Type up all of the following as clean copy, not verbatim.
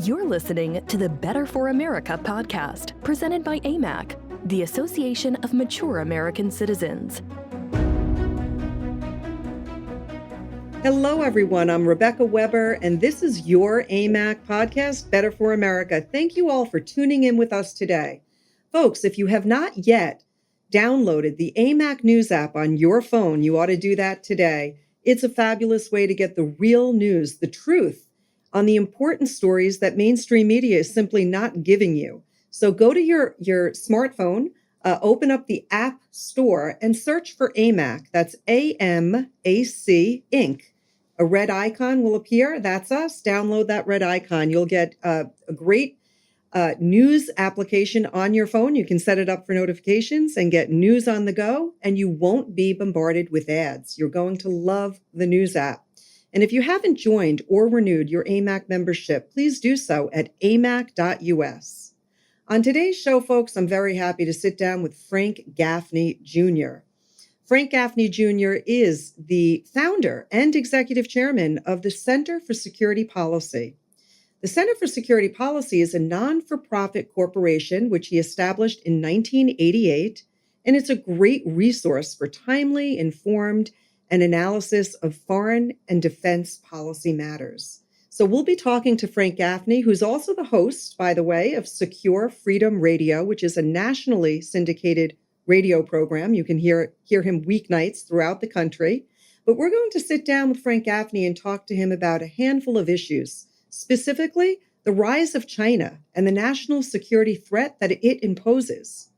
You're listening to the Better for America podcast, presented by AMAC, the Association of Mature American Citizens. Hello, everyone. I'm Rebecca Weber, and this is your AMAC podcast, Better for America. Thank you all for tuning in with us today. Folks, if you have not yet downloaded the AMAC News App on your phone, you ought to do that today. It's a fabulous way to get the real news, the truth, on the important stories that mainstream media is simply not giving you. So go to your smartphone, open up the App Store, and search for AMAC. That's AMAC Inc. A red icon will appear. That's us. Download that red icon. You'll get a great news application on your phone. You can set it up for notifications and get news on the go, and you won't be bombarded with ads. You're going to love the news app. And if you haven't joined or renewed your AMAC membership, please do so at amac.us. On today's show, folks, I'm very happy to sit down with Frank Gaffney Jr. Frank Gaffney Jr. is the founder and executive chairman of the Center for Security Policy. The Center for Security Policy is a non-for-profit corporation which he established in 1988, and it's a great resource for timely, informed, and analysis of foreign and defense policy matters. So we'll be talking to Frank Gaffney, who's also the host, by the way, of Secure Freedom Radio, which is a nationally syndicated radio program. You can hear him weeknights throughout the country. But we're going to sit down with Frank Gaffney and talk to him about a handful of issues, specifically the rise of China and the national security threat that it imposes.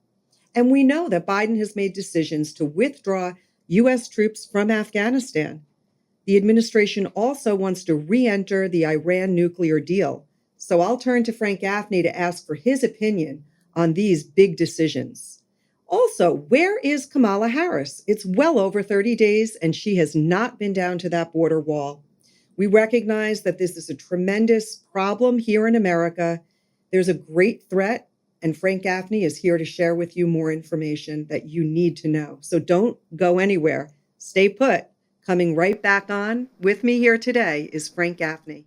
And we know that Biden has made decisions to withdraw U.S. troops from Afghanistan. The administration also wants to re-enter the Iran nuclear deal. So I'll turn to Frank Gaffney to ask for his opinion on these big decisions. Also, where is Kamala Harris? It's well over 30 days, and she has not been down to that border wall. We recognize that this is a tremendous problem here in America. There's a great threat, and Frank Gaffney is here to share with you more information that you need to know. So don't go anywhere. Stay put. Coming right back on with me here today is Frank Gaffney.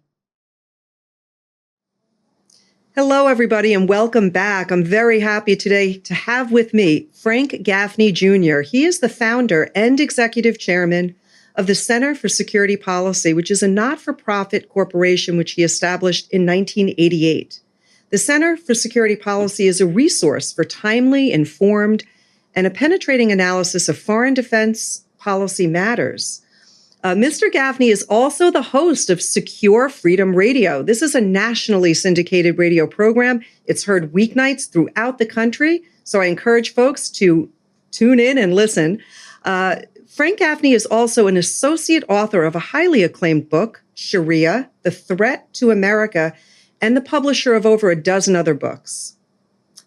Hello, everybody, and welcome back. I'm very happy today to have with me Frank Gaffney Jr. He is the founder and executive chairman of the Center for Security Policy, which is a not-for-profit corporation which he established in 1988. The Center for Security Policy is a resource for timely, informed, and a penetrating analysis of foreign defense policy matters. Mr. Gaffney is also the host of Secure Freedom Radio. This is a nationally syndicated radio program. It's heard weeknights throughout the country, so I encourage folks to tune in and listen. Frank Gaffney is also an associate author of a highly acclaimed book, Sharia, The Threat to America, and the publisher of over a dozen other books.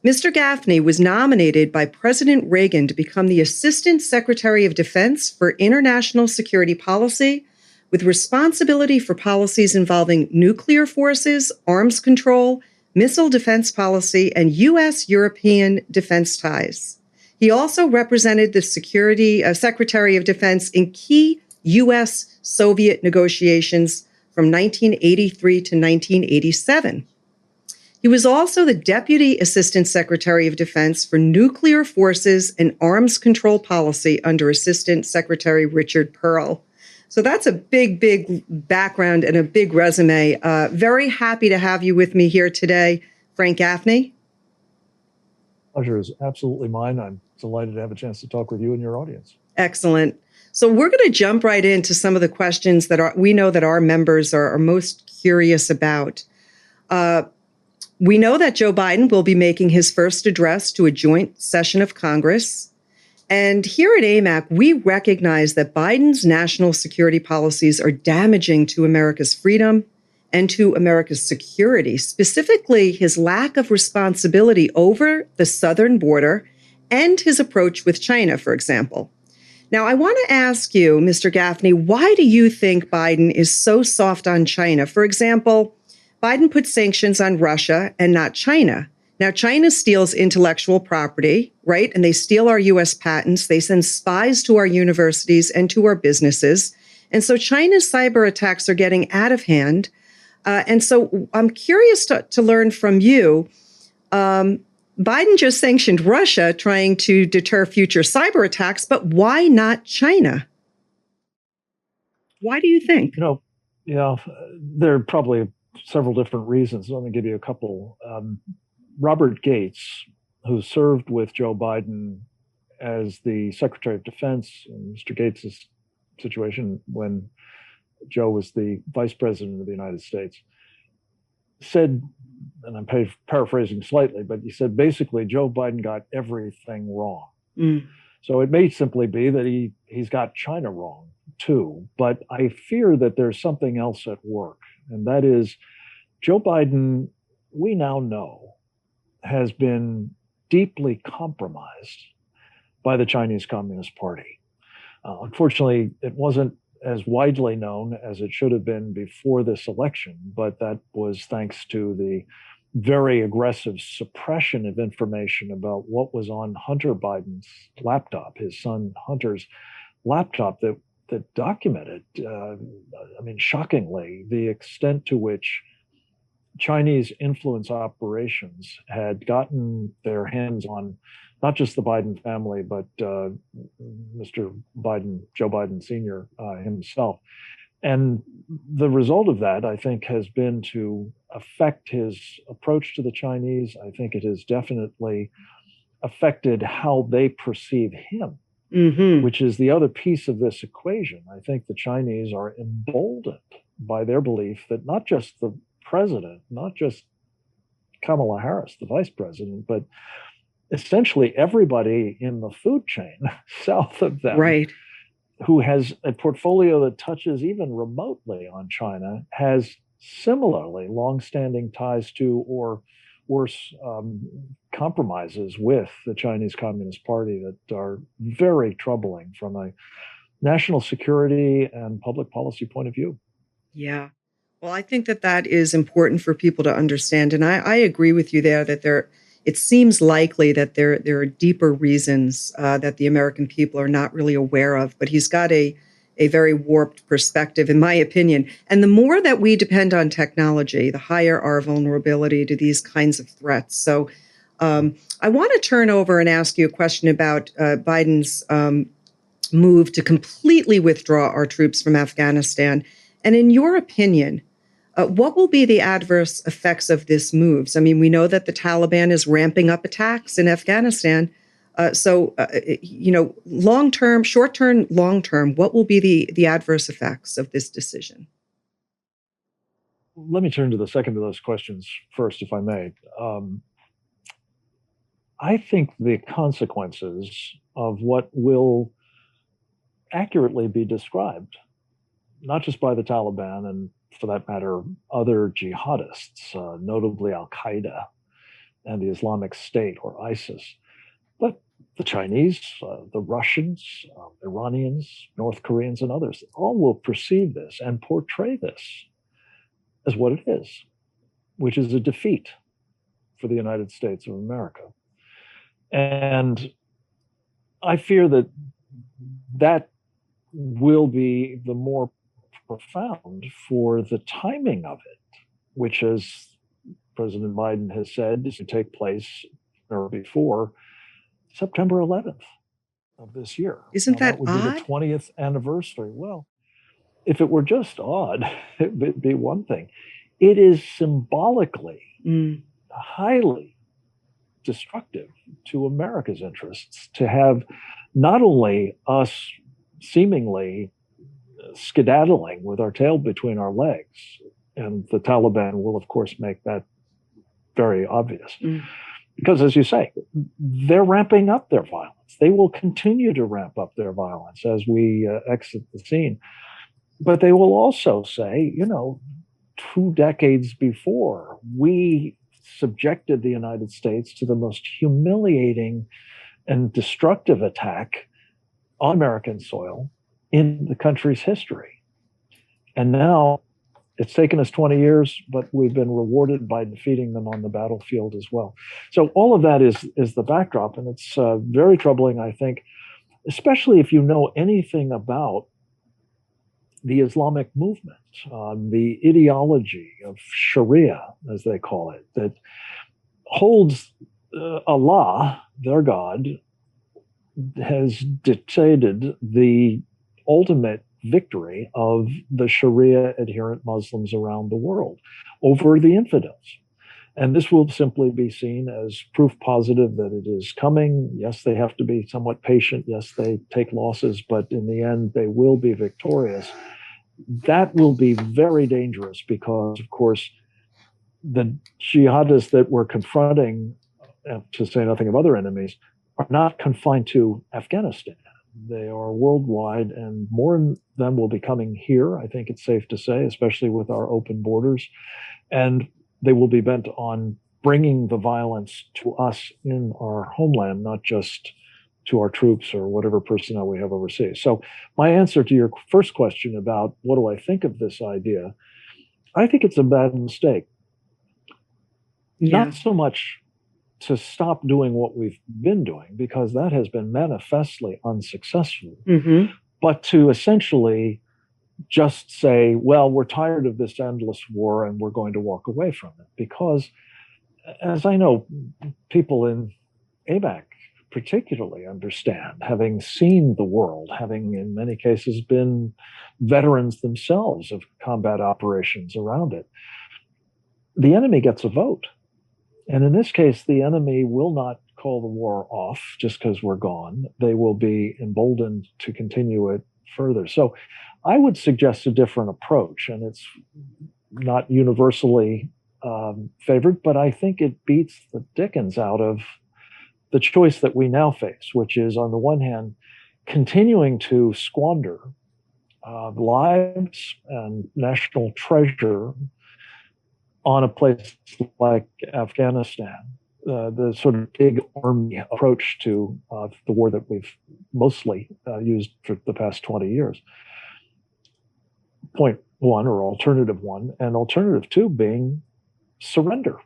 Mr. Gaffney was nominated by President Reagan to become the Assistant Secretary of Defense for International Security Policy, with responsibility for policies involving nuclear forces, arms control, missile defense policy, and U.S.-European defense ties. He also represented the Secretary of Defense in key U.S.-Soviet negotiations from 1983 to 1987. He was also the Deputy Assistant Secretary of Defense for Nuclear Forces and Arms Control Policy under Assistant Secretary Richard Pearl. So that's a big background and a big resume. Very happy to have you with me here today, Frank Gaffney. Pleasure is absolutely mine. I'm delighted to have a chance to talk with you and your audience. Excellent. So we're going to jump right into some of the questions that we know that our members are most curious about. We know that Joe Biden will be making his first address to a joint session of Congress. And here at AMAC, we recognize that Biden's national security policies are damaging to America's freedom and to America's security, specifically his lack of responsibility over the southern border and his approach with China, for example. Now, I want to ask you, Mr. Gaffney, why do you think Biden is so soft on China? For example, Biden put sanctions on Russia and not China. Now, China steals intellectual property, right? And they steal our U.S. patents. They send spies to our universities and to our businesses. And so China's cyber attacks are getting out of hand. And so I'm curious to learn from you. Biden just sanctioned Russia, trying to deter future cyber attacks, but why not China? Why do you think? Yeah, there are probably several different reasons. Let me give you a couple. Robert Gates, who served with Joe Biden as the Secretary of Defense in Mr. Gates's situation when Joe was the Vice President of the United States, said, and I'm paraphrasing slightly, but he said basically Joe Biden got everything wrong. So it may simply be that he's got China wrong too, but I fear that there's something else at work, and that is Joe Biden, we now know, has been deeply compromised by the Chinese Communist Party. Unfortunately, it wasn't as widely known as it should have been before this election, but that was thanks to the very aggressive suppression of information about what was on Hunter Biden's laptop, his son Hunter's laptop, that documented, shockingly, the extent to which Chinese influence operations had gotten their hands on not just the Biden family, but Mr. Biden, Joe Biden Sr. Himself. And the result of that, I think, has been to affect his approach to the Chinese. I think it has definitely affected how they perceive him, which is the other piece of this equation. I think the Chinese are emboldened by their belief that not just the president, not just Kamala Harris, the vice president, but essentially everybody in the food chain south of them, right, who has a portfolio that touches even remotely on China, has similarly longstanding ties to, or worse, compromises with the Chinese Communist Party that are very troubling from a national security and public policy point of view. Yeah. Well, I think that is important for people to understand. And I agree with you there that it seems likely that there are deeper reasons that the American people are not really aware of. But he's got a very warped perspective, in my opinion. And the more that we depend on technology, the higher our vulnerability to these kinds of threats. So I want to turn over and ask you a question about Biden's move to completely withdraw our troops from Afghanistan. And in your opinion, what will be the adverse effects of this move? I mean, we know that the Taliban is ramping up attacks in Afghanistan. Long term, short term, long term, what will be the adverse effects of this decision? Let me turn to the second of those questions first, if I may. I think the consequences of what will accurately be described, not just by the Taliban and, for that matter, other jihadists, notably Al-Qaeda and the Islamic State or ISIS, but the Chinese, the Russians, Iranians, North Koreans, and others, all will perceive this and portray this as what it is, which is a defeat for the United States of America. And I fear that will be the more profound for the timing of it, which, as President Biden has said, is to take place or before September 11th of this year. Isn't that would odd? Be the 20th anniversary. Well, if it were just odd, it would be one thing. It is symbolically highly destructive to America's interests to have not only us seemingly skedaddling with our tail between our legs, and the Taliban will, of course, make that very obvious. Because, as you say, they're ramping up their violence. They will continue to ramp up their violence as we exit the scene. But they will also say, 2 decades before, we subjected the United States to the most humiliating and destructive attack on American soil in the country's history. And now it's taken us 20 years, but we've been rewarded by defeating them on the battlefield as well. So all of that is the backdrop, and it's very troubling, I think, especially if you know anything about the Islamic movement, the ideology of Sharia, as they call it, that holds Allah, their God, has dictated the ultimate victory of the Sharia adherent Muslims around the world over the infidels. And this will simply be seen as proof positive that it is coming. Yes, they have to be somewhat patient. Yes, they take losses, but in the end, they will be victorious. That will be very dangerous because, of course, the jihadists that we're confronting, to say nothing of other enemies, are not confined to Afghanistan. They are worldwide, and more of them will be coming here, I think it's safe to say, especially with our open borders. And they will be bent on bringing the violence to us in our homeland, not just to our troops or whatever personnel we have overseas. So my answer to your first question about what do I think of this idea, I think it's a bad mistake. Not so much to stop doing what we've been doing, because that has been manifestly unsuccessful, but to essentially just say, well, we're tired of this endless war and we're going to walk away from it. Because, as I know, people in AMAC particularly understand, having seen the world, having in many cases been veterans themselves of combat operations around it, the enemy gets a vote. And in this case, the enemy will not call the war off just because we're gone. They will be emboldened to continue it further. So I would suggest a different approach, and it's not universally favored, but I think it beats the dickens out of the choice that we now face, which is, on the one hand, continuing to squander lives and national treasure on a place like Afghanistan, the sort of big army approach to the war that we've mostly used for the past 20 years. Point one, or alternative one, and alternative two being surrender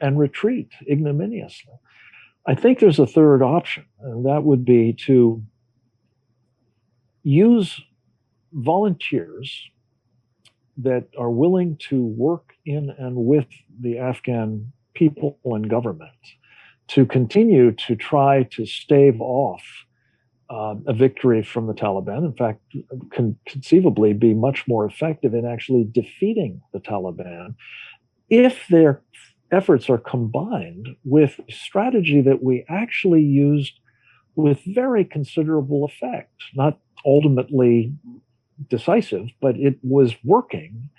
and retreat ignominiously. I think there's a third option, and that would be to use volunteers that are willing to work in and with the Afghan people and government to continue to try to stave off a victory from the Taliban. In fact, conceivably be much more effective in actually defeating the Taliban if their efforts are combined with a strategy that we actually used with very considerable effect, not ultimately decisive, but it was working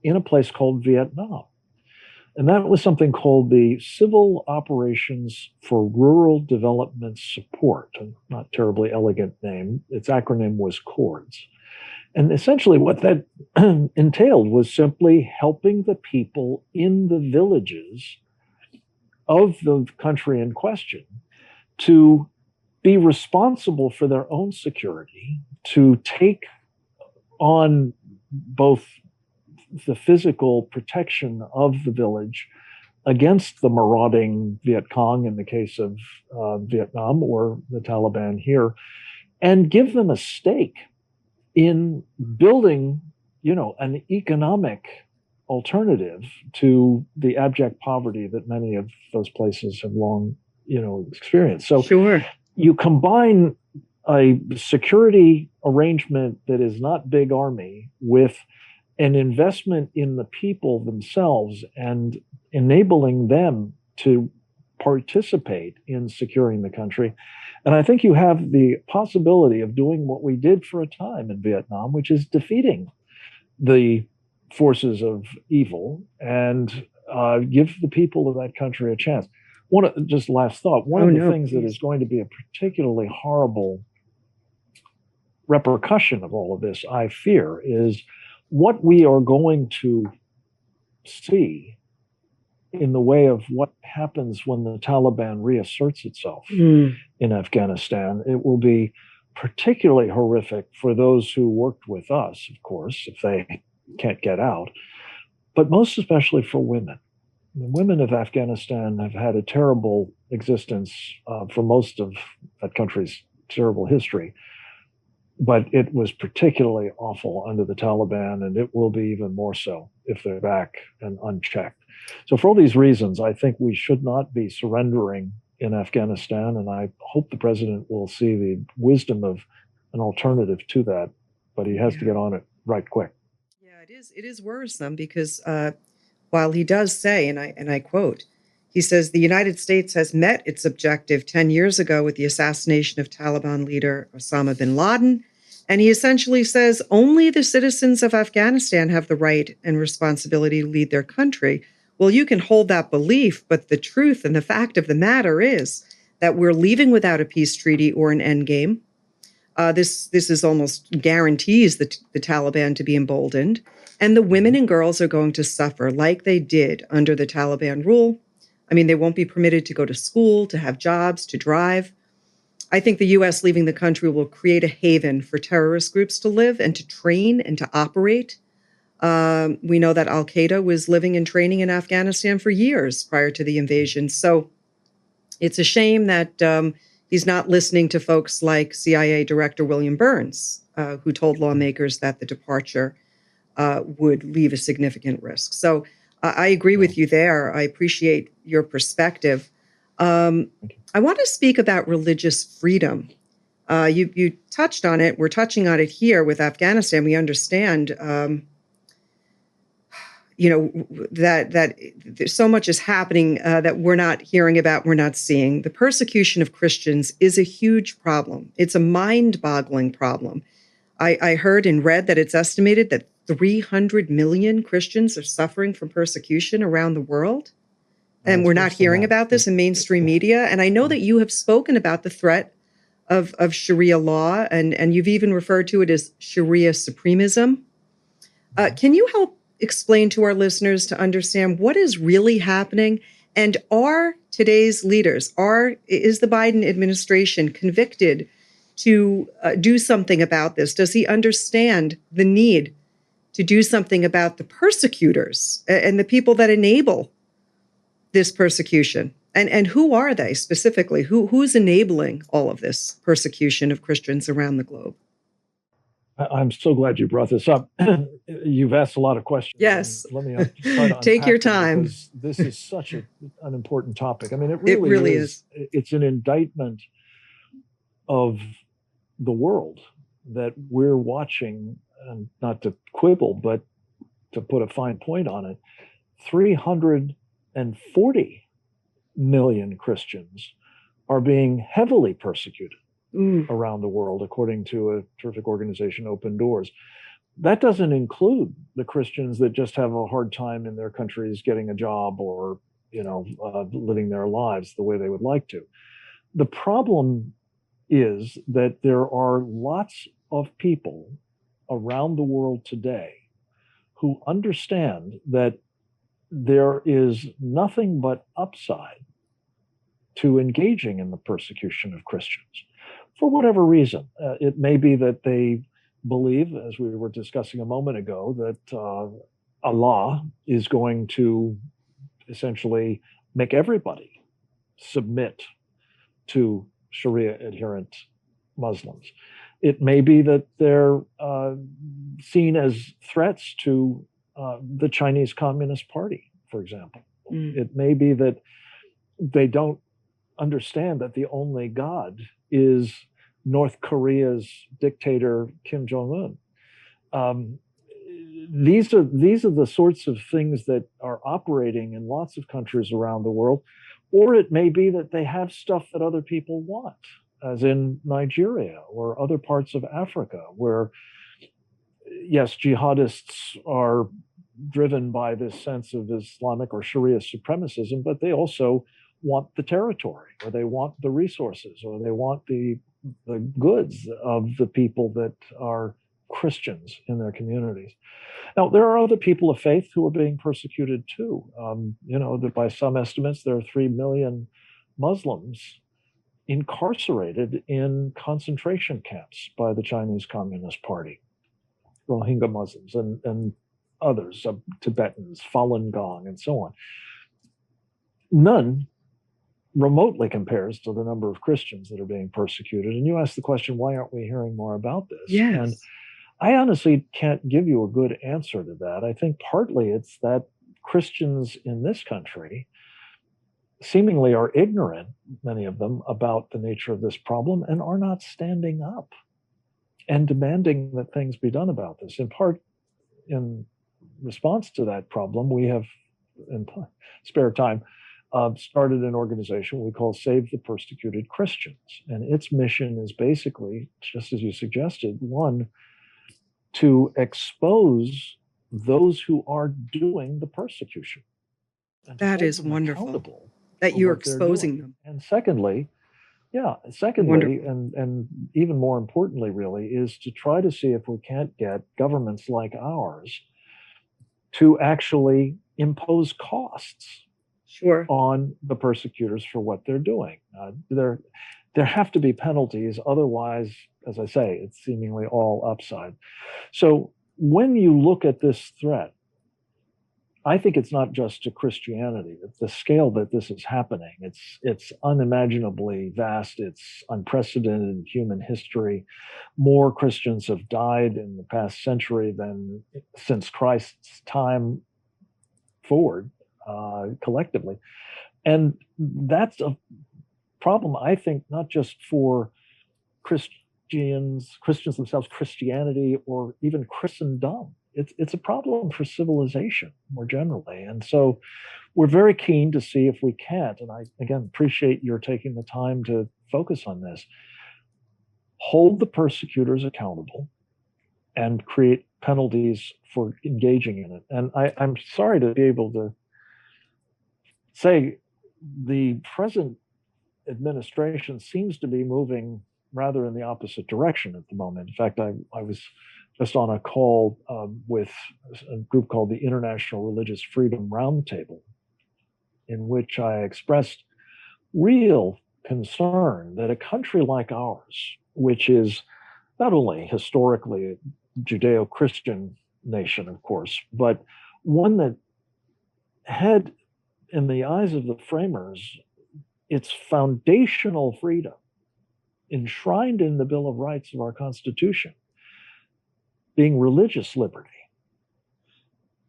in a place called Vietnam. And that was something called the Civil Operations for Rural Development Support, a not terribly elegant name. Its acronym was CORDS. And essentially what that entailed was simply helping the people in the villages of the country in question to be responsible for their own security, to take on both the physical protection of the village against the marauding Viet Cong in the case of Vietnam, or the Taliban here, and give them a stake in building, an economic alternative to the abject poverty that many of those places have long, experienced. So Sure. You combine a security arrangement that is not big army with an investment in the people themselves and enabling them to participate in securing the country. And I think you have the possibility of doing what we did for a time in Vietnam, which is defeating the forces of evil and give the people of that country a chance. Just last thought, one of the things that is going to be a particularly horrible repercussion of all of this, I fear, is what we are going to see in the way of what happens when the Taliban reasserts itself in Afghanistan. It will be particularly horrific for those who worked with us, of course, if they can't get out, but most especially for women. The women of Afghanistan have had a terrible existence for most of that country's terrible history. but it was particularly awful under the Taliban, and it will be even more so if they're back and unchecked. So for all these reasons, I think we should not be surrendering in Afghanistan, and I hope the president will see the wisdom of an alternative to that, but he has to get on it right quick. Yeah, it is worrisome because while he does say, and I quote, he says the United States has met its objective 10 years ago with the assassination of Taliban leader Osama bin Laden. And he essentially says only the citizens of Afghanistan have the right and responsibility to lead their country. Well, you can hold that belief, but the truth and the fact of the matter is that we're leaving without a peace treaty or an endgame. This is almost guarantees the Taliban to be emboldened. And the women and girls are going to suffer like they did under the Taliban rule. I mean, they won't be permitted to go to school, to have jobs, to drive. I think the U.S. leaving the country will create a haven for terrorist groups to live and to train and to operate. We know that al-Qaeda was living and training in Afghanistan for years prior to the invasion. So it's a shame that he's not listening to folks like CIA Director William Burns, who told lawmakers that the departure would leave a significant risk. So I agree with you there. I appreciate your perspective. I want to speak about religious freedom. You touched on it. We're touching on it here with Afghanistan. We understand, that so much is happening that we're not hearing about, we're not seeing. The persecution of Christians is a huge problem. It's a mind-boggling problem. I heard and read that it's estimated that 300 million Christians are suffering from persecution around the world. And we're not hearing about this in mainstream media. And I know that you have spoken about the threat of Sharia law, and you've even referred to it as Sharia supremism. Can you help explain to our listeners to understand what is really happening? And are today's leaders, is the Biden administration convicted to do something about this? Does he understand the need to do something about the persecutors and the people that enable this persecution? And who are they specifically? Who's enabling all of this persecution of Christians around the globe? I'm so glad you brought this up. You've asked a lot of questions. Yes. Let me try to take your time, because this is such an important topic. I mean, it really is. It's an indictment of the world that we're watching, and not to quibble, but to put a fine point on it, 340 million Christians are being heavily persecuted around the world, according to a terrific organization, Open Doors. That doesn't include the Christians that just have a hard time in their countries getting a job or, living their lives the way they would like to. The problem is that there are lots of people around the world today who understand that there is nothing but upside to engaging in the persecution of Christians for whatever reason. It may be that they believe, as we were discussing a moment ago, that Allah is going to essentially make everybody submit to Sharia adherent Muslims. It may be that they're seen as threats to the Chinese Communist Party, for example. It may be that they don't understand that the only God is North Korea's dictator, Kim Jong-un. These are the sorts of things that are operating in lots of countries around the world. Or it may be that they have stuff that other people want, as in Nigeria or other parts of Africa, where, yes, jihadists are driven by this sense of Islamic or Sharia supremacism, but they also want the territory, or they want the resources, or they want the goods of the people that are Christians in their communities. Now, there are other people of faith who are being persecuted too. That by some estimates, there are 3 million Muslims incarcerated in concentration camps by the Chinese Communist Party, Rohingya Muslims and others, Tibetans, Falun Gong, and so on. None remotely compares to the number of Christians that are being persecuted. And you asked the question, why aren't we hearing more about this? Yes. And I honestly can't give you a good answer to that. I think partly it's that Christians in this country seemingly are ignorant, many of them, about the nature of this problem and are not standing up and demanding that things be done about this. In part, in response to that problem, we have, in spare time, started an organization we call Save the Persecuted Christians. And its mission is basically, just as you suggested, one, to expose those who are doing the persecution. That is wonderful that you're exposing them. And secondly, and even more importantly, really, is to try to see if we can't get governments like ours to actually impose costs on the persecutors for what they're doing. There have to be penalties, otherwise, as I say, it's seemingly all upside. So when you look at this threat, I think it's not just to Christianity. It's the scale that this is happening. It's unimaginably vast. It's unprecedented in human history. More Christians have died in the past century than since Christ's time forward, collectively. And that's a problem, I think, not just for Christians themselves, Christianity, or even Christendom. It's a problem for civilization more generally. And so we're very keen to see if we can't, and I, again, appreciate your taking the time to focus on this, hold the persecutors accountable and create penalties for engaging in it. And I'm sorry to be able to say the present administration seems to be moving rather in the opposite direction at the moment. In fact, I was just on a call with a group called the International Religious Freedom Roundtable, in which I expressed real concern that a country like ours, which is not only historically a Judeo-Christian nation, of course, but one that had, in the eyes of the framers, its foundational freedom enshrined in the Bill of Rights of our Constitution, being religious liberty.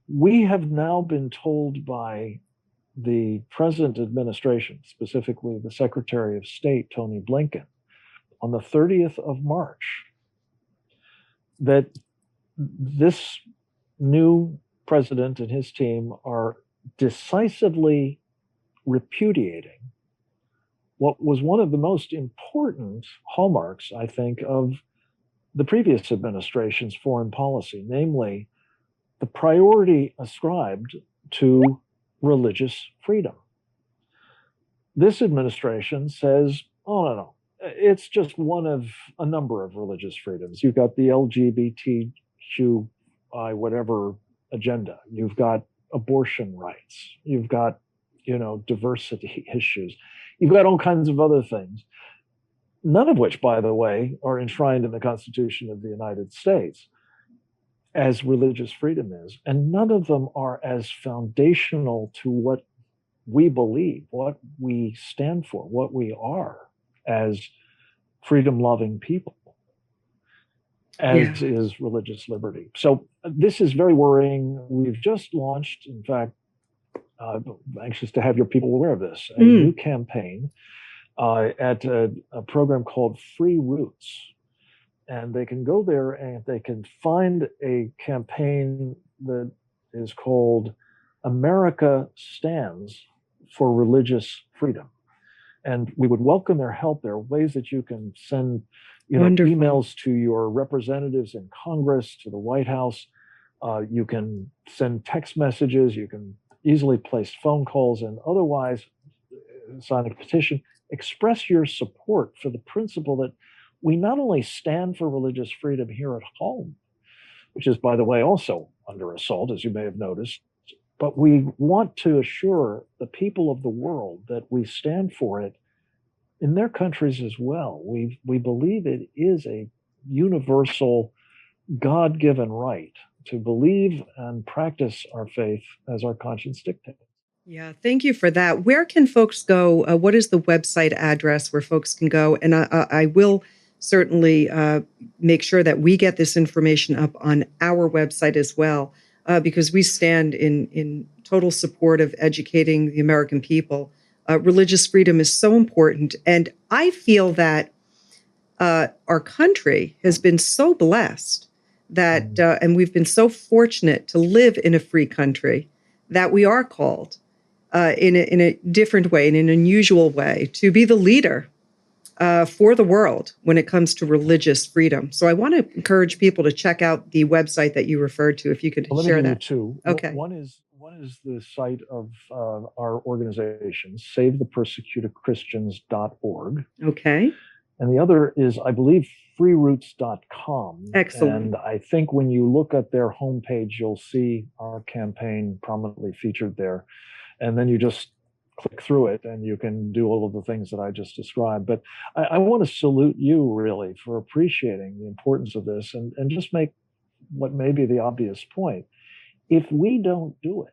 We have now been told by the present administration, specifically the Secretary of State, Tony Blinken, on the 30th of March, that this new president and his team are decisively repudiating what was one of the most important hallmarks, I think, of the previous administration's foreign policy, namely the priority ascribed to religious freedom. This administration says, oh, no, it's just one of a number of religious freedoms. You've got the LGBTQI whatever agenda. You've got abortion rights. You've got, diversity issues. You've got all kinds of other things, none of which, by the way, are enshrined in the Constitution of the United States as religious freedom is. And none of them are as foundational to what we believe, what we stand for, what we are as freedom-loving people, as is religious liberty. So this is very worrying. We've just launched, in fact, anxious to have your people aware of this, a new campaign at a program called Free Roots. And they can go there and they can find a campaign that is called America Stands for Religious Freedom. And we would welcome their help. There are ways that you can send emails to your representatives in Congress, to the White House. You can send text messages. You can easily place phone calls, and otherwise sign a petition. Express your support for the principle that we not only stand for religious freedom here at home, which is, by the way, also under assault, as you may have noticed, but we want to assure the people of the world that we stand for it in their countries as well. We believe it is a universal, God-given right to believe and practice our faith as our conscience dictates. Yeah, thank you for that. Where can folks go? What is the website address where folks can go? And I will certainly make sure that we get this information up on our website as well, because we stand in total support of educating the American people. Religious freedom is so important. And I feel that our country has been so blessed that, and we've been so fortunate to live in a free country that we are called in a different way, in an unusual way, to be the leader for the world when it comes to religious freedom. So I want to encourage people to check out the website that you referred to, if you could Well, share let me that. give you two. Okay. One is the site of our organization, SaveThePersecutedChristians.org. Okay. And the other is, I believe, freeroots.com. Excellent. And I think when you look at their homepage, you'll see our campaign prominently featured there. And then you just click through it and you can do all of the things that I just described. But I want to salute you really for appreciating the importance of this and just make what may be the obvious point. If we don't do it,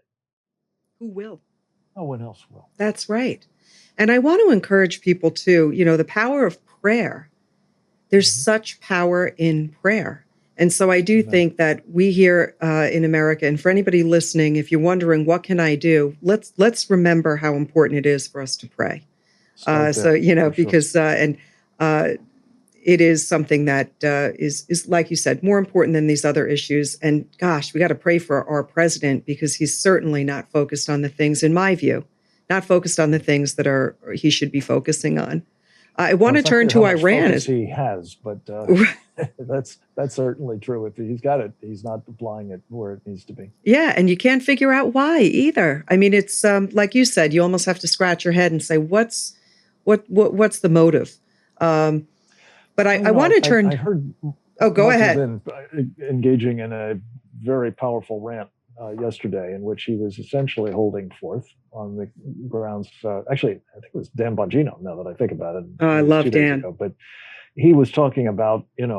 Who will? no one else will. That's right. And I want to encourage people too, the power of prayer. There's such power in prayer. And so I do think that we here in America, and for anybody listening, if you're wondering, what can I do? Let's remember how important it is for us to pray. Because it is something that is, like you said, more important than these other issues. And gosh, we got to pray for our president, because he's certainly not focused on the things, in my view, not focused on the things that he should be focusing on. I want to turn to Iran. He has, but that's certainly true. If he's got it, he's not applying it where it needs to be. Yeah, and you can't figure out why either. I mean, it's like you said, you almost have to scratch your head and say, what's the motive? But I want to turn. I heard. Oh, go ahead. Been engaging in a very powerful rant yesterday, in which he was essentially holding forth on the grounds. Actually, I think it was Dan Bongino. Now that I think about it, I love Dan. But he was talking about, it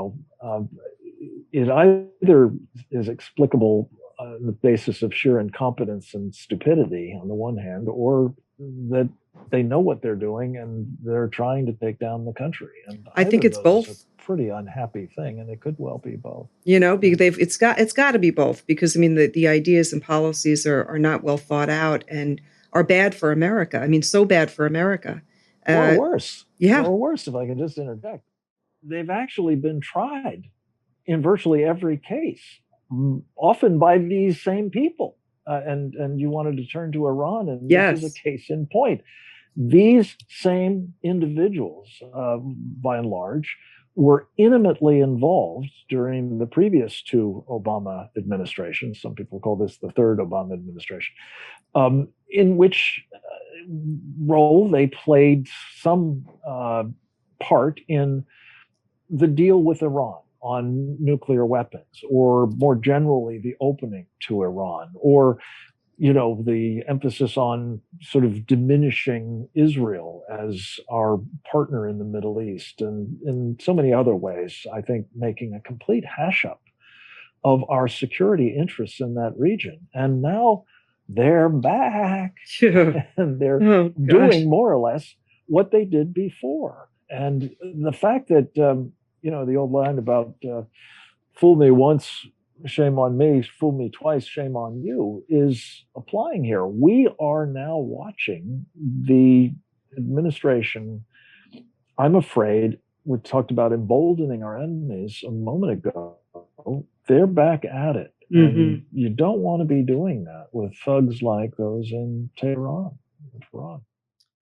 either is explicable on the basis of sheer incompetence and stupidity on the one hand, or that they know what they're doing and they're trying to take down the country. And I think it's both. Is a pretty unhappy thing, and it could well be both. It's got to be both, because I mean the ideas and policies are not well thought out and are bad for America. I mean, so bad for America. Or worse. Yeah. Or worse, if I can just interject. They've actually been tried in virtually every case, often by these same people. And you wanted to turn to Iran, and this is a case in point. These same individuals, by and large, were intimately involved during the previous two Obama administrations. Some people call this the third Obama administration, in which role they played some part in the deal with Iran on nuclear weapons, or more generally, the opening to Iran, or the emphasis on sort of diminishing Israel as our partner in the Middle East, and in so many other ways, I think making a complete hash up of our security interests in that region. And now they're back and they're doing more or less what they did before. And the fact that, the old line about fool me once, shame on me, fool me twice, shame on you, is applying here. We are now watching the administration. I'm afraid, we talked about emboldening our enemies a moment ago. They're back at it. And you don't want to be doing that with thugs like those in Tehran.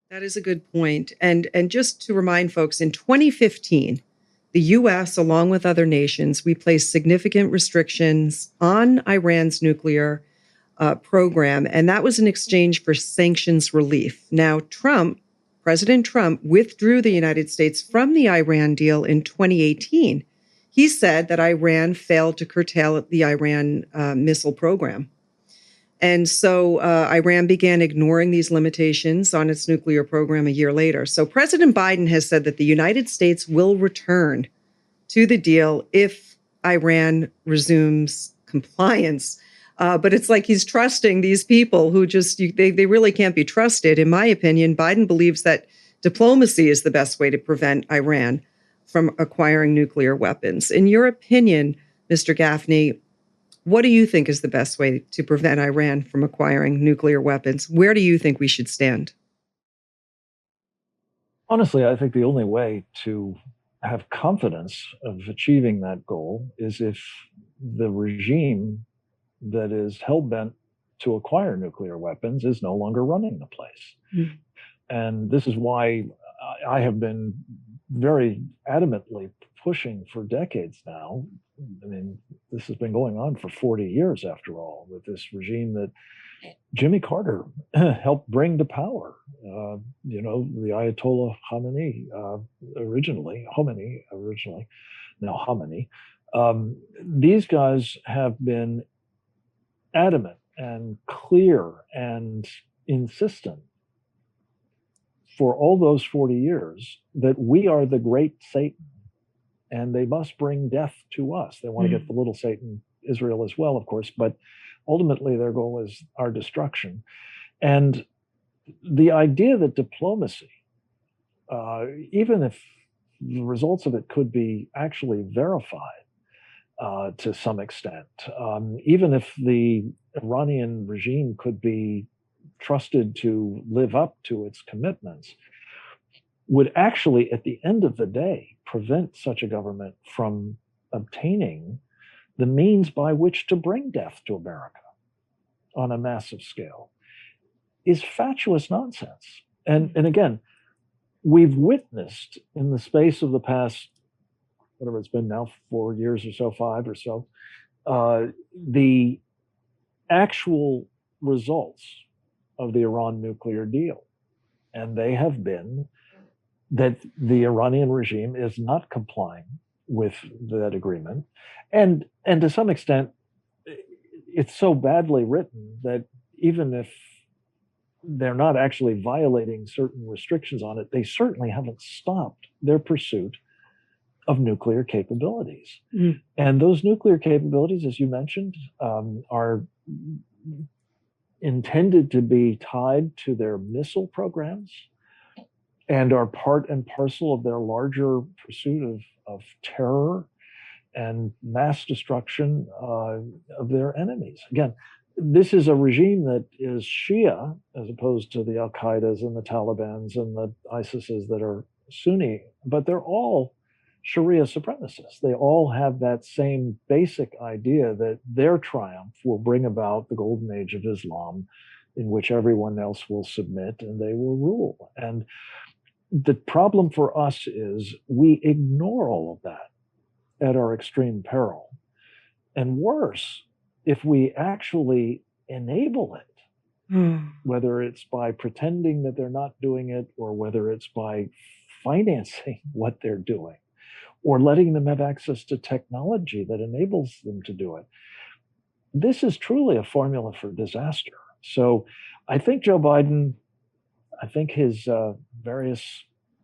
That is a good point. And just to remind folks, in 2015, the U.S., along with other nations, we placed significant restrictions on Iran's nuclear program, and that was in exchange for sanctions relief. Now, President Trump, withdrew the United States from the Iran deal in 2018. He said that Iran failed to curtail the Iran missile program. And so Iran began ignoring these limitations on its nuclear program a year later. So President Biden has said that the United States will return to the deal if Iran resumes compliance. But it's like he's trusting these people who they really can't be trusted. In my opinion, Biden believes that diplomacy is the best way to prevent Iran from acquiring nuclear weapons. In your opinion, Mr. Gaffney, what do you think is the best way to prevent Iran from acquiring nuclear weapons? Where do you think we should stand? Honestly, I think the only way to have confidence of achieving that goal is if the regime that is hell-bent to acquire nuclear weapons is no longer running the place. Mm. And this is why I have been very adamantly pushing for decades now. I mean, this has been going on for 40 years, after all, with this regime that Jimmy Carter helped bring to power. The Ayatollah Khamenei originally. Now Khamenei. These guys have been adamant and clear and insistent for all those 40 years that we are the great Satan and they must bring death to us. They want to get the little Satan, Israel, as well, of course, but ultimately their goal is our destruction. And the idea that diplomacy, even if the results of it could be actually verified to some extent, even if the Iranian regime could be trusted to live up to its commitments, would actually, at the end of the day, prevent such a government from obtaining the means by which to bring death to America on a massive scale, is fatuous nonsense. And again, we've witnessed in the space of the past, whatever it's been now, 4 years or so, 5 or so, the actual results of the Iran nuclear deal. And they have been that the Iranian regime is not complying with that agreement. And to some extent, it's so badly written that even if they're not actually violating certain restrictions on it, they certainly haven't stopped their pursuit of nuclear capabilities. Mm. And those nuclear capabilities, as you mentioned, are intended to be tied to their missile programs and are part and parcel of their larger pursuit of terror and mass destruction of their enemies. Again, this is a regime that is Shia, as opposed to the Al-Qaedas and the Talibans and the ISISes that are Sunni, but they're all Sharia supremacists. They all have that same basic idea that their triumph will bring about the golden age of Islam, in which everyone else will submit and they will rule. And the problem for us is we ignore all of that at our extreme peril. And worse, if we actually enable it, whether it's by pretending that they're not doing it, or whether it's by financing what they're doing, or letting them have access to technology that enables them to do it, this is truly a formula for disaster. So I think Joe Biden, I think his various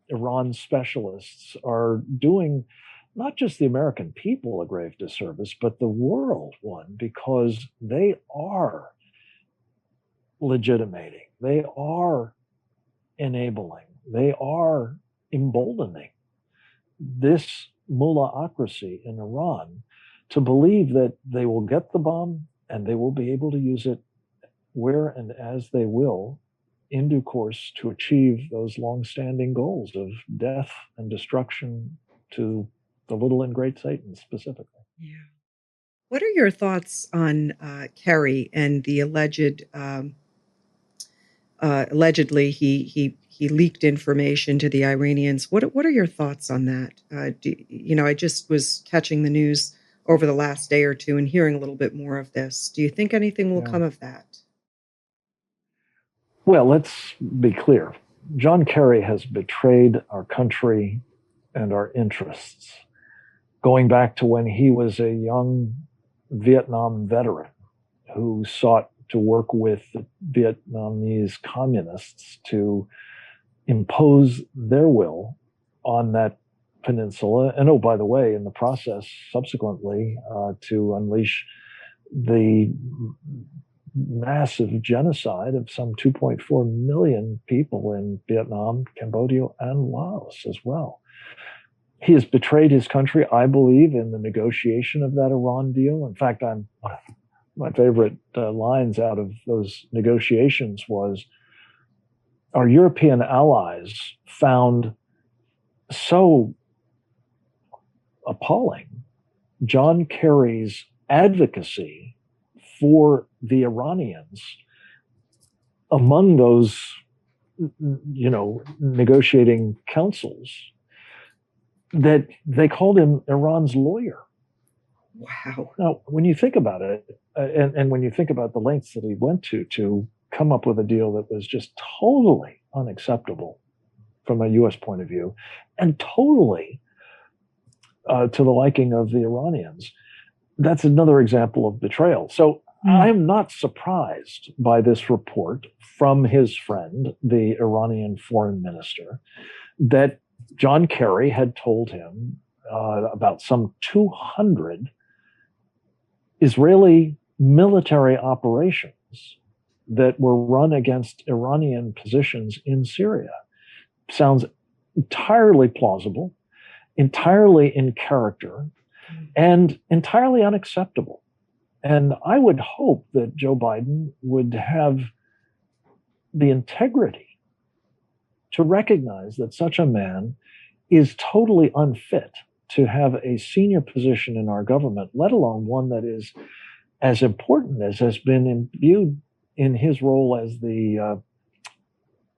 Iran specialists are doing not just the American people a grave disservice, but the world one, because they are legitimating, they are enabling, they are emboldening this mullahocracy in Iran to believe that they will get the bomb and they will be able to use it where and as they will in due course to achieve those long-standing goals of death and destruction to the little and great Satan specifically. Yeah. What are your thoughts on Kerry and the allegedly he leaked information to the Iranians? What are your thoughts on that? I just was catching the news over the last day or two and hearing a little bit more of this. Do you think anything will come of that? Well, let's be clear. John Kerry has betrayed our country and our interests, going back to when he was a young Vietnam veteran who sought to work with the Vietnamese communists to impose their will on that peninsula. And oh, by the way, in the process, subsequently, to unleash the massive genocide of some 2.4 million people in Vietnam, Cambodia, and Laos as well. He has betrayed his country, I believe, in the negotiation of that Iran deal. In fact, my favorite lines out of those negotiations was, our European allies found so appalling John Kerry's advocacy for the Iranians among those, negotiating councils, that they called him Iran's lawyer. Wow. Now, when you think about it, and when you think about the lengths that he went to come up with a deal that was just totally unacceptable from a U.S. point of view, and totally to the liking of the Iranians, that's another example of betrayal. So I'm not surprised by this report from his friend, the Iranian foreign minister, that John Kerry had told him about some 200 Israeli military operations that were run against Iranian positions in Syria. Sounds entirely plausible, entirely in character, and entirely unacceptable. And I would hope that Joe Biden would have the integrity to recognize that such a man is totally unfit to have a senior position in our government, let alone one that is as important as has been imbued in his role as the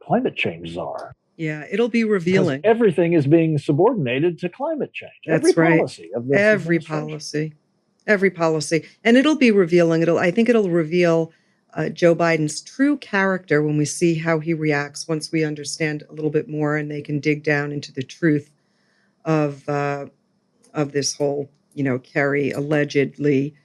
climate change czar. Yeah, it'll be revealing. Because everything is being subordinated to climate change. That's every right. Policy of this Every policy. And it'll be revealing. I think it'll reveal Joe Biden's true character when we see how he reacts, once we understand a little bit more and they can dig down into the truth of this whole, Kerry allegedly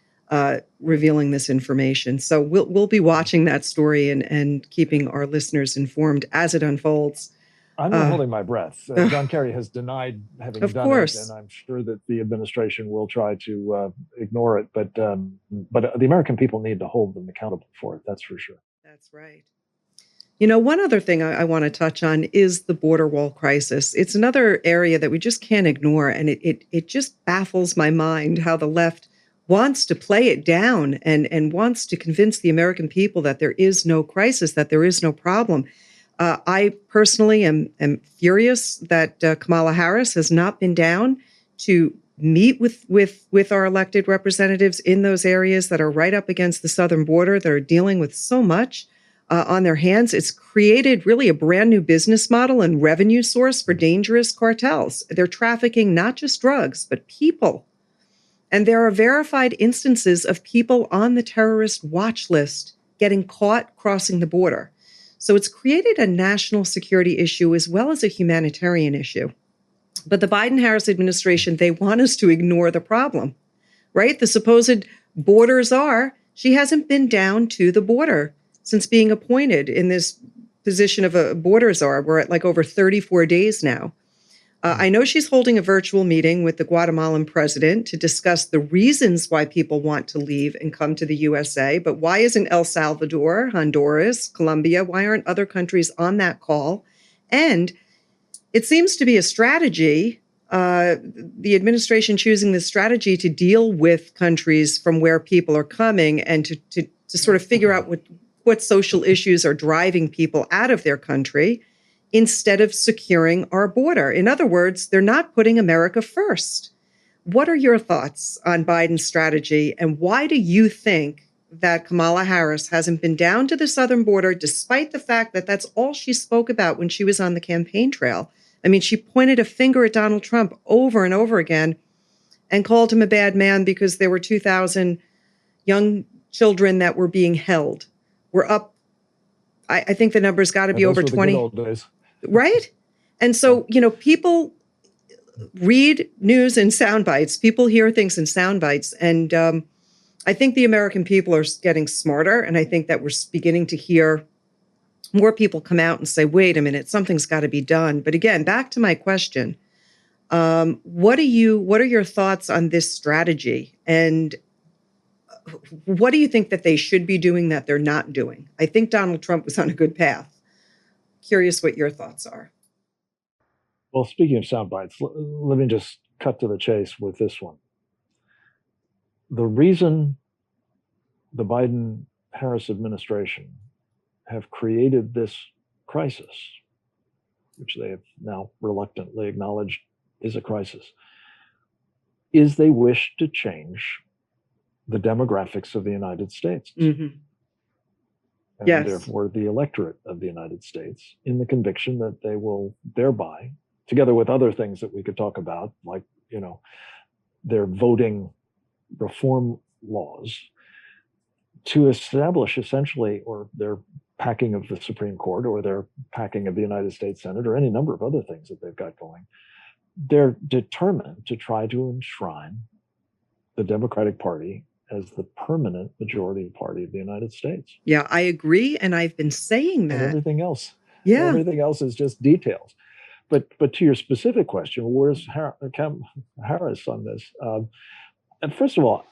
revealing this information. So we'll be watching that story and keeping our listeners informed as it unfolds. I'm not holding my breath. John Kerry has denied having done it, and I'm sure that the administration will try to ignore it. But the American people need to hold them accountable for it. That's for sure. That's right. One other thing I want to touch on is the border wall crisis. It's another area that we just can't ignore, and it just baffles my mind how the left wants to play it down and wants to convince the American people that there is no crisis, that there is no problem. I personally am furious that Kamala Harris has not been down to meet with our elected representatives in those areas that are right up against the southern border, that are dealing with so much on their hands. It's created really a brand new business model and revenue source for dangerous cartels. They're trafficking not just drugs, but people. And there are verified instances of people on the terrorist watch list getting caught crossing the border. So it's created a national security issue as well as a humanitarian issue. But the Biden-Harris administration, they want us to ignore the problem, right? The supposed border czar, she hasn't been down to the border since being appointed in this position of a border czar. We're at like over 34 days now. I know she's holding a virtual meeting with the Guatemalan president to discuss the reasons why people want to leave and come to the USA, but why isn't El Salvador, Honduras, Colombia, why aren't other countries on that call? And it seems to be a strategy, the administration choosing this strategy to deal with countries from where people are coming and to sort of figure out what social issues are driving people out of their country, instead of securing our border. In other words, they're not putting America first. What are your thoughts on Biden's strategy, and why do you think that Kamala Harris hasn't been down to the southern border, despite the fact that that's all she spoke about when she was on the campaign trail? I mean, she pointed a finger at Donald Trump over and over again and called him a bad man because there were 2,000 young children that were being held. We're up, I think the number's got to be over 20. The good old days. Right? And so, people read news in sound bites. People hear things in sound bites. And I think the American people are getting smarter. And I think that we're beginning to hear more people come out and say, wait a minute, something's got to be done. But again, back to my question. What are your thoughts on this strategy? And What do you think that they should be doing that they're not doing? I think Donald Trump was on a good path. Curious what your thoughts are. Well, speaking of sound bites, let me just cut to the chase with this one. The reason the Biden-Harris administration have created this crisis, which they have now reluctantly acknowledged is a crisis, is they wish to change the demographics of the United States. Mm-hmm. And yes. therefore the electorate of the United States, in the conviction that they will thereby, together with other things that we could talk about, like, their voting reform laws, to establish essentially, or their packing of the Supreme Court, or their packing of the United States Senate, or any number of other things that they've got going. They're determined to try to enshrine the Democratic Party as the permanent majority party of the United States. Yeah, I agree. And I've been saying that. And everything else. Yeah. Everything else is just details. But to your specific question, where's Harris on this? And first of all,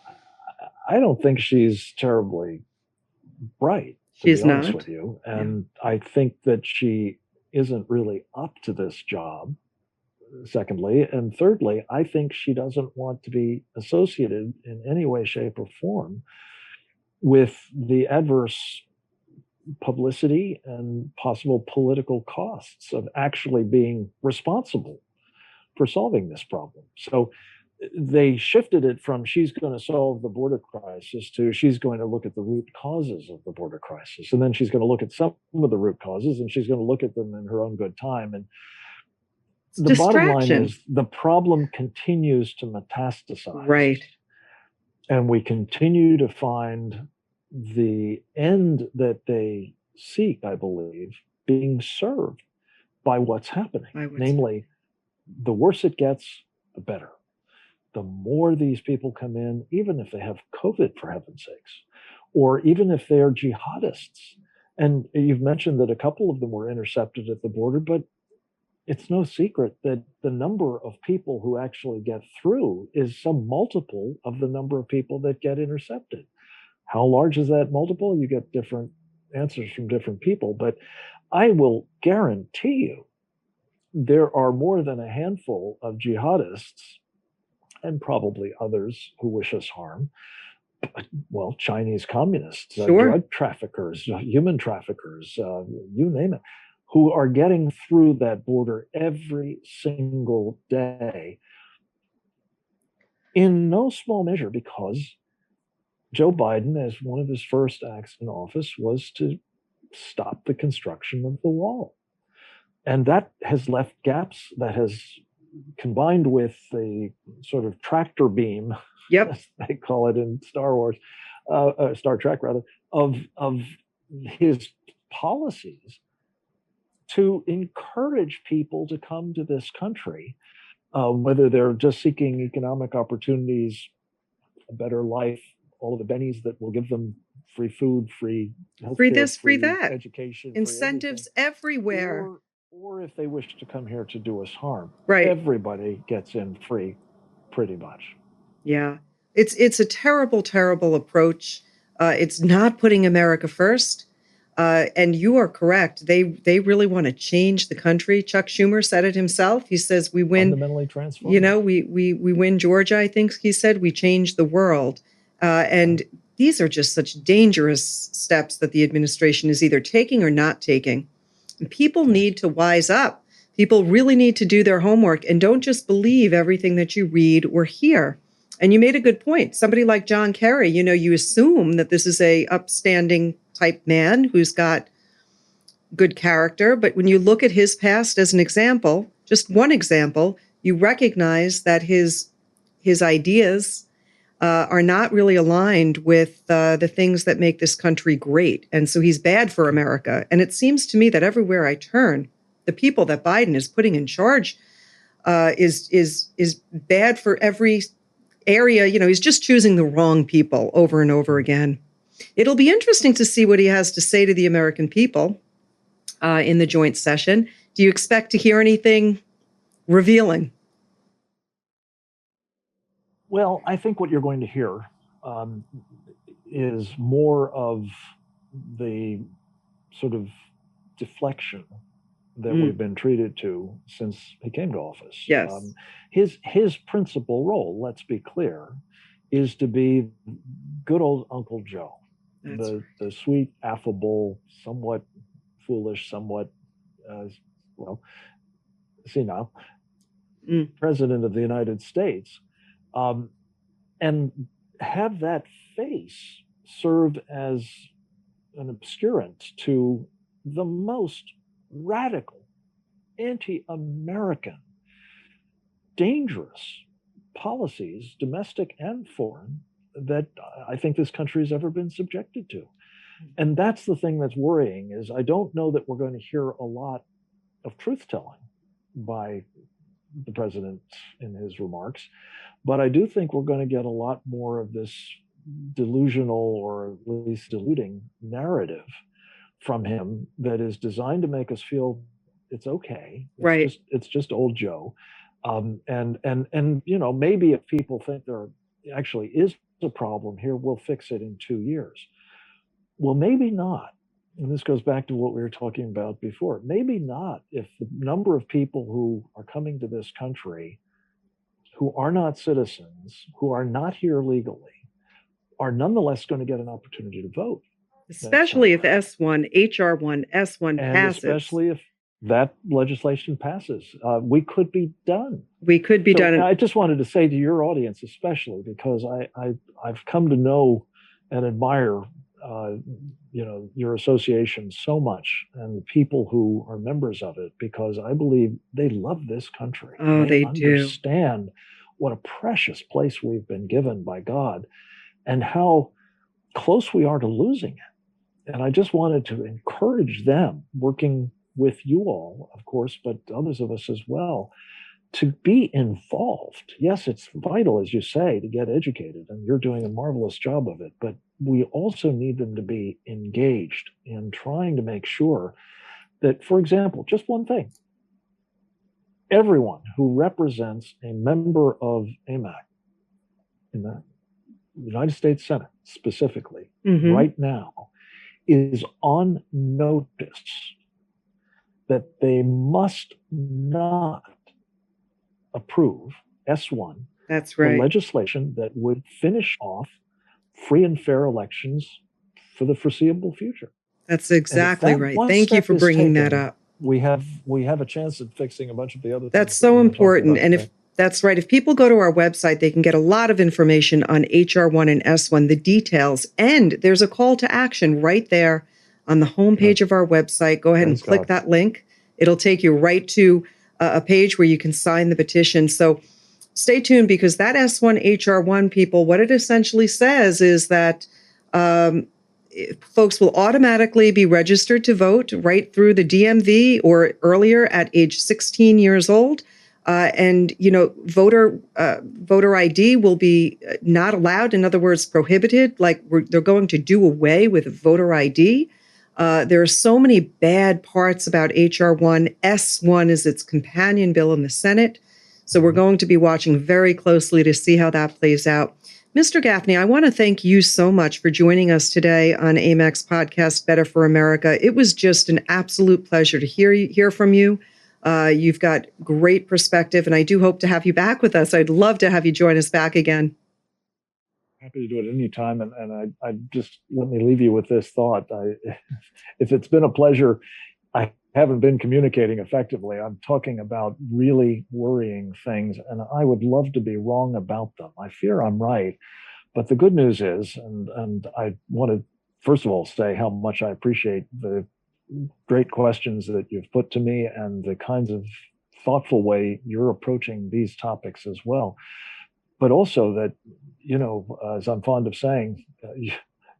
I don't think she's terribly bright, to She's be honest not. with you. And I think that she isn't really up to this job, secondly. And thirdly, I think she doesn't want to be associated in any way, shape, or form with the adverse publicity and possible political costs of actually being responsible for solving this problem. So they shifted it from she's going to solve the border crisis to she's going to look at the root causes of the border crisis. And then she's going to look at some of the root causes and she's going to look at them in her own good time. And the bottom line is the problem continues to metastasize. Right. And we continue to find the end that they seek, I believe, being served by what's happening. Namely, the worse it gets, the better. The more these people come in, even if they have COVID, for heaven's sakes, or even if they're jihadists. And you've mentioned that a couple of them were intercepted at the border, but it's no secret that the number of people who actually get through is some multiple of the number of people that get intercepted. How large is that multiple? You get different answers from different people, but I will guarantee you there are more than a handful of jihadists and probably others who wish us harm. Well, Chinese communists, drug traffickers, human traffickers, you name it, who are getting through that border every single day, in no small measure because Joe Biden, as one of his first acts in office, was to stop the construction of the wall. And that has left gaps, that has combined with the sort of tractor beam, as they call it in Star Wars, Star Trek rather, of his policies to encourage people to come to this country, whether they're just seeking economic opportunities, a better life, all of the bennies that will give them free food, free healthcare, free this, free that, education, incentives everywhere. Or if they wish to come here to do us harm, right? Everybody gets in free, pretty much. Yeah, it's a terrible, terrible approach. It's not putting America first. And you are correct. They really want to change the country. Chuck Schumer said it himself. He says we win. Fundamentally transform. We win Georgia. I think he said we change the world. And these are just such dangerous steps that the administration is either taking or not taking. And people need to wise up. People really need to do their homework and don't just believe everything that you read or hear. And you made a good point. Somebody like John Kerry, you assume that this is a upstanding type man who's got good character. But when you look at his past as an example, just one example, you recognize that his ideas are not really aligned with the things that make this country great. And so he's bad for America. And it seems to me that everywhere I turn, the people that Biden is putting in charge is bad for every area. He's just choosing the wrong people over and over again. It'll be interesting to see what he has to say to the American people in the joint session. Do you expect to hear anything revealing? Well, I think what you're going to hear is more of the sort of deflection that we've been treated to since he came to office. Yes. His principal role, let's be clear, is to be good old Uncle Joe, the sweet, affable, somewhat foolish, somewhat senile president of the United States, and have that face serve as an obscurant to the most radical, anti-American, dangerous policies, domestic and foreign, that I think this country has ever been subjected to. And that's the thing that's worrying, is I don't know that we're going to hear a lot of truth-telling by the president in his remarks, but I do think we're going to get a lot more of this delusional, or at least deluding, narrative from him that is designed to make us feel it's okay. It's just old Joe. And maybe if people think there actually is a problem here, we'll fix it in 2 years. Well, maybe not. And this goes back to what we were talking about before. Maybe not, if the number of people who are coming to this country who are not citizens, who are not here legally, are nonetheless going to get an opportunity to vote. Especially if HR1, S1 passes. Especially if that legislation passes. We could be done. We could be done. I just wanted to say to your audience, especially, because I've come to know and admire your association so much, and the people who are members of it, because I believe they love this country. Oh, they do. Understand what a precious place we've been given by God, and how close we are to losing it. And I just wanted to encourage them, working with you all, of course, but others of us as well, to be involved. Yes, it's vital, as you say, to get educated, and you're doing a marvelous job of it, but we also need them to be engaged in trying to make sure that, for example, just one thing, everyone who represents a member of AMAC in the United States Senate specifically, right now, is on notice that they must not approve S1, that's right, the legislation that would finish off free and fair elections for the foreseeable future. That's exactly right. Thank you for bringing that up. We have a chance at fixing a bunch of the other things. That's so important. And if that's right, if people go to our website, they can get a lot of information on HR1 and S1, the details, and there's a call to action right there on the homepage of our website. Go ahead and click that link. It'll take you right to a page where you can sign the petition. So stay tuned, because that S1 HR1, people, what it essentially says is that folks will automatically be registered to vote right through the DMV or earlier at age 16 years old. And voter ID will be not allowed. In other words, prohibited. Like they're going to do away with voter ID. There are so many bad parts about HR1. S1 is its companion bill in the Senate. So we're going to be watching very closely to see how that plays out. Mr. Gaffney, I want to thank you so much for joining us today on AMAC's podcast, Better for America. It was just an absolute pleasure to hear from you. You've got great perspective, and I do hope to have you back with us. I'd love to have you join us back again. Happy to do it anytime. And I just, let me leave you with this thought. If it's been a pleasure, I haven't been communicating effectively. I'm talking about really worrying things, and I would love to be wrong about them. I fear I'm right. But the good news is, and I want to, first of all, say how much I appreciate the great questions that you've put to me and the kinds of thoughtful way you're approaching these topics as well. But also that, as I'm fond of saying,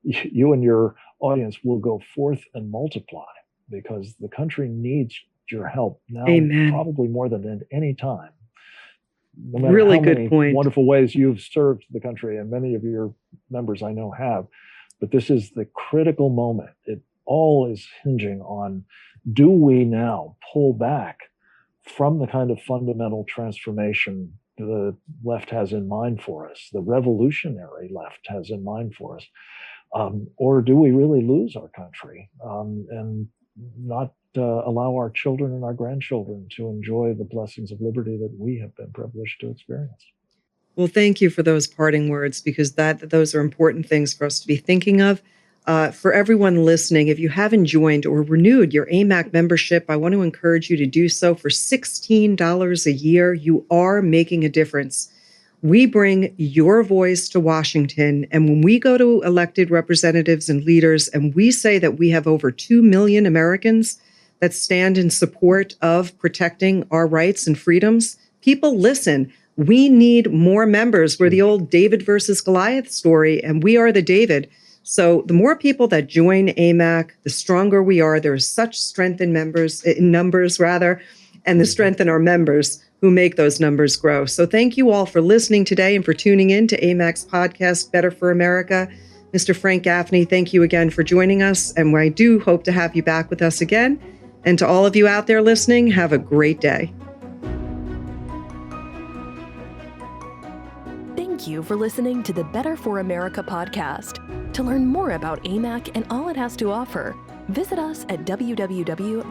you and your audience will go forth and multiply, because the country needs your help now. Amen. Probably more than at any time. No matter really how good many point. Wonderful ways you've served the country, and many of your members I know have. But this is the critical moment. It all is hinging on, do we now pull back from the kind of fundamental transformation the left has in mind for us, the revolutionary left has in mind for us, Or do we really lose our country and not allow our children and our grandchildren to enjoy the blessings of liberty that we have been privileged to experience? Well, thank you for those parting words, because those are important things for us to be thinking of. For everyone listening, if you haven't joined or renewed your AMAC membership, I want to encourage you to do so for $16 a year. You are making a difference. We bring your voice to Washington, and when we go to elected representatives and leaders and we say that we have over 2 million Americans that stand in support of protecting our rights and freedoms, people listen. We need more members. We're the old David versus Goliath story, and we are the David. So the more people that join AMAC, the stronger we are. There is such strength in numbers, and the strength in our members who make those numbers grow. So thank you all for listening today and for tuning in to AMAC's podcast, Better for America. Mr. Frank Gaffney, thank you again for joining us, and I do hope to have you back with us again. And to all of you out there listening, have a great day. Thank you for listening to the Better for America podcast. To learn more about AMAC and all it has to offer, visit us at www.amac.us.